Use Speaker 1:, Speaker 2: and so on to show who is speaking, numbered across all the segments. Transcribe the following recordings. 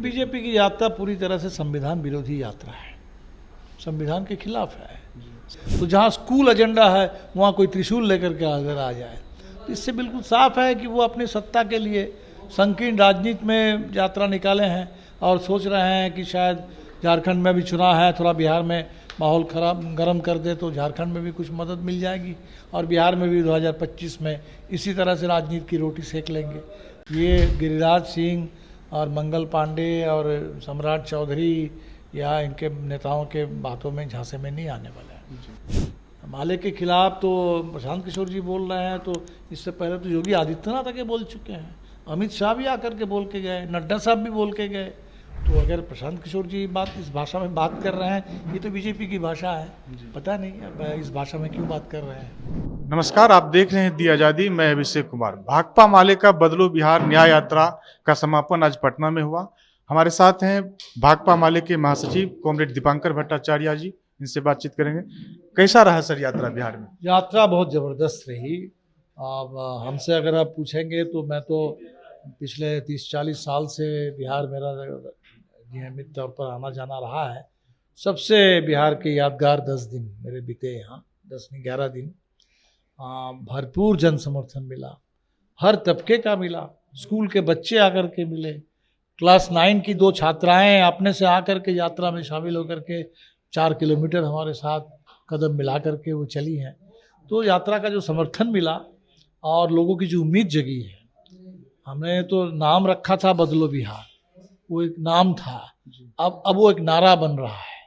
Speaker 1: BJP की यात्रा पूरी तरह से संविधान विरोधी यात्रा है, संविधान के खिलाफ है। तो जहाँ स्कूल एजेंडा है वहाँ कोई त्रिशूल लेकर के अगर आ जाए तो इससे बिल्कुल साफ है कि वो अपनी सत्ता के लिए संकीर्ण राजनीति में यात्रा निकाले हैं और सोच रहे हैं कि शायद झारखंड में भी चुनाव है, थोड़ा बिहार में माहौल खराब गर्म कर दे तो झारखंड में भी कुछ मदद मिल जाएगी और बिहार में भी 2025 में इसी तरह से राजनीति की रोटी सेक लेंगे। ये गिरिराज सिंह और मंगल पांडे और सम्राट चौधरी या इनके नेताओं के बातों में झांसे में नहीं आने वाला है। माले के खिलाफ तो प्रशांत किशोर जी बोल रहे हैं, तो इससे पहले तो योगी आदित्यनाथ आके बोल चुके हैं, अमित शाह भी आकर के बोल के गए, नड्डा साहब भी बोल के गए। तो अगर प्रशांत किशोर जी इस भाषा में बात कर रहे हैं, ये तो बीजेपी की भाषा है, पता नहीं अब इस भाषा में क्यों बात कर रहे हैं।
Speaker 2: नमस्कार, आप देख रहे हैं दी आज़ादी। मैं अभिषेक कुमार। भाकपा माले का बदलो बिहार न्याय यात्रा का समापन आज पटना में हुआ। हमारे साथ हैं भाकपा माले के महासचिव कॉमरेड दीपांकर भट्टाचार्य जी, इनसे बातचीत करेंगे। कैसा रहा सर यात्रा बिहार में?
Speaker 1: यात्रा बहुत ज़बरदस्त रही। अब हमसे अगर आप पूछेंगे तो मैं तो पिछले 30-40 साल से बिहार मेरा नियमित तौर पर आना जाना रहा है। सबसे बिहार के यादगार 10 दिन मेरे बीते यहाँ, 10 नहीं 11 दिन। भरपूर जन समर्थन मिला, हर तबके का मिला, स्कूल के बच्चे आकर के मिले, क्लास 9 की 2 छात्राएं अपने से आकर के यात्रा में शामिल होकर के 4 किलोमीटर हमारे साथ कदम मिला करके वो चली हैं। तो यात्रा का जो समर्थन मिला और लोगों की जो उम्मीद जगी है, हमने तो नाम रखा था बदलो बिहार, वो एक नाम था, अब वो एक नारा बन रहा है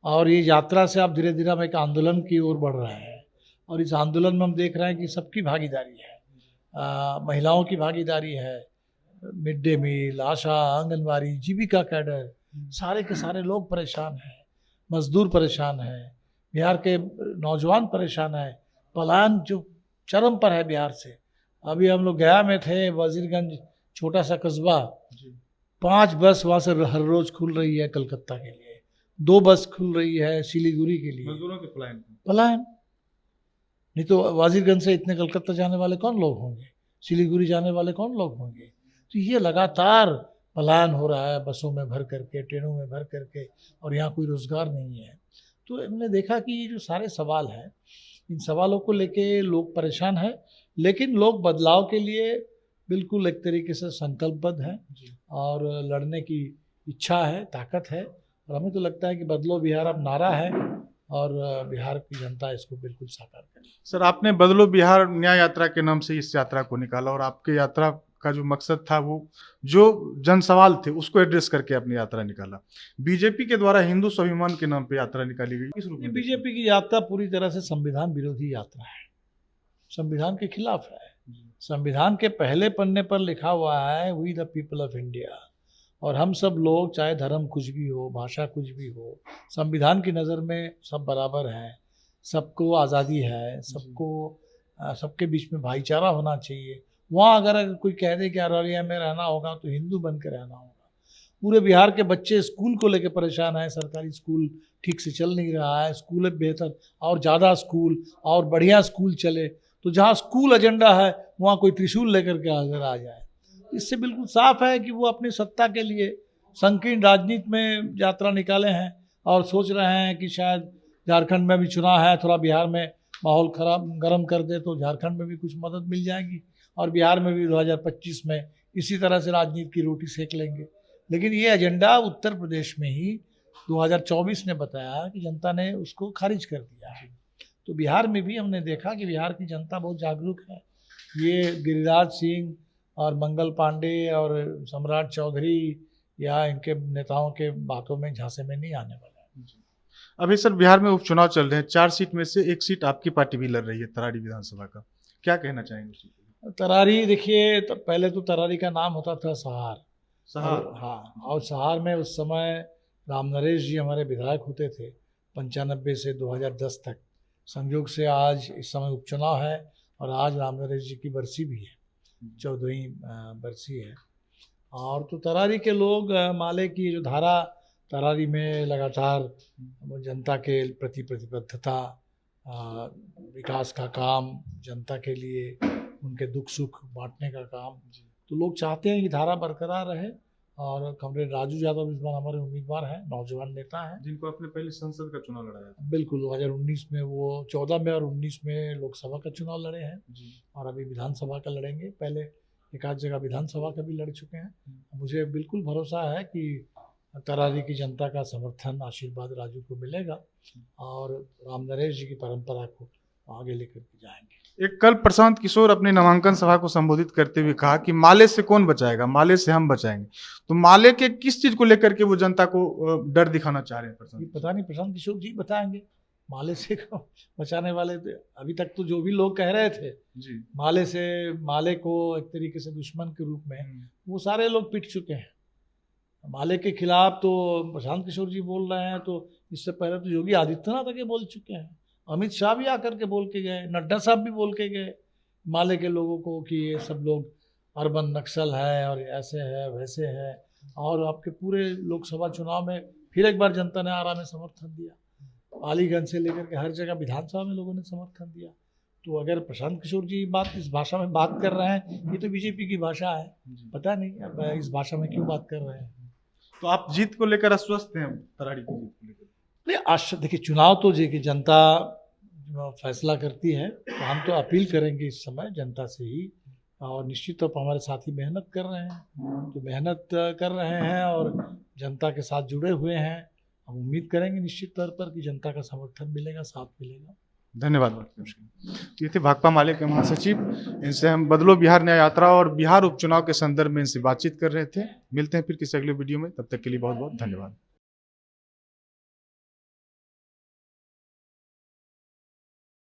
Speaker 1: और ये यात्रा से आप धीरे धीरे हम एक आंदोलन की ओर बढ़ रहे हैं। और इस आंदोलन में हम देख रहे हैं कि सबकी भागीदारी है, महिलाओं की भागीदारी है, मिड डे मील, आशा, आंगनबाड़ी, जीविका कैडर, सारे के सारे लोग परेशान हैं, मजदूर परेशान हैं, बिहार के नौजवान परेशान है, पलायन जो चरम पर है बिहार से। अभी हम लोग गया में थे, वजीरगंज छोटा सा कस्बा, 5 बस वहाँ से हर रोज खुल रही है कलकत्ता के लिए, 2 बस खुल रही है सिलीगुड़ी के लिए।
Speaker 2: मजदूरों के
Speaker 1: पलायन नहीं तो वाजिरगंज से इतने कलकत्ता जाने वाले कौन लोग होंगे, सिलीगुड़ी जाने वाले कौन लोग होंगे। तो ये लगातार पलायन हो रहा है, बसों में भर करके, ट्रेनों में भर करके, और यहाँ कोई रोज़गार नहीं है। तो हमने देखा कि ये जो सारे सवाल हैं, इन सवालों को लेके लोग परेशान हैं, लेकिन लोग बदलाव के लिए बिल्कुल एक तरीके से संकल्पबद्ध हैं और लड़ने की इच्छा है, ताकत है। और हमें तो लगता है कि बदलो बिहार अब नारा है और बिहार की जनता इसको बिल्कुल साकार करेगी।
Speaker 2: सर, आपने बदलो बिहार न्याय यात्रा के नाम से इस यात्रा को निकाला और आपके यात्रा का जो मकसद था वो जो जन सवाल थे उसको एड्रेस करके अपनी यात्रा निकाला। बीजेपी के द्वारा हिंदू स्वाभिमान के नाम पे यात्रा निकाली गई, किस रूप में?
Speaker 1: बीजेपी की यात्रा पूरी तरह से संविधान विरोधी यात्रा है, संविधान के खिलाफ है। संविधान के पहले पन्ने पर लिखा हुआ है we the people of India, और हम सब लोग, चाहे धर्म कुछ भी हो, भाषा कुछ भी हो, संविधान की नज़र में सब बराबर हैं, सबको आज़ादी है, सबके बीच में भाईचारा होना चाहिए। वहाँ अगर कोई कह दे कि अररिया में रहना होगा तो हिंदू बन के रहना होगा। पूरे बिहार के बच्चे स्कूल को लेकर परेशान हैं, सरकारी स्कूल ठीक से चल नहीं रहा है, स्कूल बेहतर और ज़्यादा स्कूल और बढ़िया स्कूल चले, तो जहाँ स्कूल एजेंडा है वहाँ कोई त्रिशूल लेकर के अगर आ जाए, इससे बिल्कुल साफ है कि वो अपनी सत्ता के लिए संकीर्ण राजनीति में यात्रा निकाले हैं और सोच रहे हैं कि शायद झारखंड में भी चुनाव है, थोड़ा बिहार में माहौल खराब गर्म कर दे तो झारखंड में भी कुछ मदद मिल जाएगी और बिहार में भी 2025 में इसी तरह से राजनीति की रोटी सेक लेंगे। लेकिन ये एजेंडा उत्तर प्रदेश में ही 2024 ने बताया कि जनता ने उसको खारिज कर दिया है। तो बिहार में भी हमने देखा कि बिहार की जनता बहुत जागरूक है। ये गिरिराज सिंह और मंगल पांडे और सम्राट चौधरी या इनके नेताओं के बातों में झांसे में नहीं आने वाला है।
Speaker 2: अभी सर बिहार में उपचुनाव चल रहे हैं, 4 सीट में से 1 सीट आपकी पार्टी भी लड़ रही है, तरारी विधानसभा का, क्या कहना चाहेंगे?
Speaker 1: तरारी देखिए, तो पहले तो तरारी का नाम होता था सहार। हाँ, और सहार में उस समय राम नरेश जी हमारे विधायक होते थे 95 से 2010 तक। संयोग से आज इस समय उपचुनाव है और आज राम नरेश जी की बरसी भी है, 14वीं बरसी है। और तो तरारी के लोग माले की जो धारा तरारी में लगातार जनता के प्रति प्रतिबद्धता, विकास का काम, जनता के लिए उनके दुख सुख बांटने का काम, तो लोग चाहते हैं कि धारा बरकरार रहे और कॉमरेड राजू यादव इस बार हमारे उम्मीदवार हैं, नौजवान नेता हैं।
Speaker 2: जिनको आपने पहले संसद का चुनाव लड़ाया था।
Speaker 1: बिल्कुल 2019 में, वो 14 में और 19 में लोकसभा का चुनाव लड़े हैं
Speaker 2: जी।
Speaker 1: और अभी विधानसभा का लड़ेंगे। पहले एक आध जगह विधानसभा का भी लड़ चुके हैं। मुझे बिल्कुल भरोसा है कि तरारी की जनता का समर्थन, आशीर्वाद राजू को मिलेगा और राम नरेश जी की परंपरा को आगे लेकर के जाएंगे।
Speaker 2: एक कल प्रशांत किशोर अपने नामांकन सभा को संबोधित करते हुए कहा कि माले से कौन बचाएगा, माले से हम बचाएंगे। तो माले के किस चीज को लेकर के वो जनता को डर दिखाना चाह रहे हैं प्रशांत?
Speaker 1: ये पता नहीं, प्रशांत किशोर जी बताएंगे। माले से बचाने वाले अभी तक तो जो भी लोग कह रहे थे
Speaker 2: जी।
Speaker 1: माले को एक तरीके से दुश्मन के रूप में, वो सारे लोग पिट चुके हैं। माले के खिलाफ तो प्रशांत किशोर जी बोल रहे हैं, तो इससे पहले तो योगी आदित्यनाथ आगे बोल चुके हैं, अमित शाह भी आकर के बोल के गए, नड्डा साहब भी बोल के गए माले के लोगों को कि ये सब लोग अर्बन नक्सल है और ऐसे है वैसे है। और आपके पूरे लोकसभा चुनाव में फिर एक बार जनता ने आरा में समर्थन दिया, अलीगंज से लेकर के हर जगह विधानसभा में लोगों ने समर्थन दिया। तो अगर प्रशांत किशोर जी इस भाषा में बात कर रहे हैं, ये तो बीजेपी की भाषा है, पता नहीं अब इस भाषा में क्यों बात कर रहे हैं।
Speaker 2: तो आप जीत को लेकर आश्वस्त हैं, तरारी की जीत को लेकर?
Speaker 1: नहीं, देखिए चुनाव तो जी जनता फैसला करती है, तो हम तो अपील करेंगे इस समय जनता से ही, और निश्चित तौर पर हमारे साथी मेहनत कर रहे हैं, तो मेहनत कर रहे हैं और जनता के साथ जुड़े हुए हैं। हम उम्मीद करेंगे निश्चित तौर पर कि जनता का समर्थन मिलेगा, साथ मिलेगा।
Speaker 2: धन्यवाद। तो ये थे भाकपा माले के महासचिव, इनसे हम बदलो बिहार न्याय यात्रा और बिहार उपचुनाव के संदर्भ में इनसे बातचीत कर रहे थे। मिलते हैं फिर किसी अगले वीडियो में, तब तक के लिए बहुत बहुत धन्यवाद।